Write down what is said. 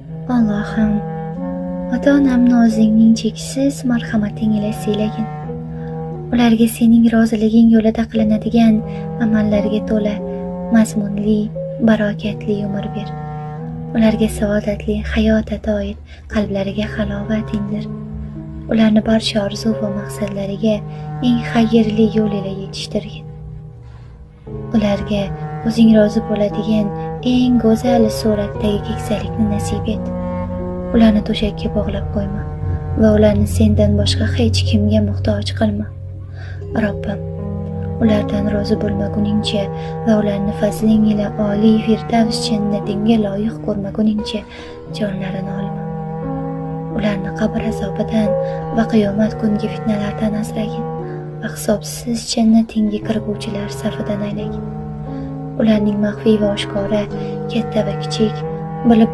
Allohim, ota-onam nozingning cheksiz marhamating ila siylagin. Ularga sening roziliging yo'lida qilinadigan amallarga to'la, mazmunli, barokatli umr ber. Ularga saodatli hayot ato et, qalblariga halovat indir. Ularni barcha orzu va maqsadlariga eng xayrli yo'l ila yetishtirgin. Ularga o'zing rozi bo'ladigan eng go'zal suratdagi keksalikni nasib et. Ularni to'shakka bog'lab qo'yma va ularni sendan boshqa hech kimga muhtoj qilma. Robbim, ulardan rozi bo'lmaguningcha va ularni fazling ila oliy Firdavs jannatingga loyiq ko'rmaguningcha jonlarini olma. Ularni qabr azobidan va qiyomat kungi fitnalardan asragin va hisobsiz jannatingga kirguvchilar safidan aylagin. Ularning maxfiy va oshkora, katta va kichik, bilib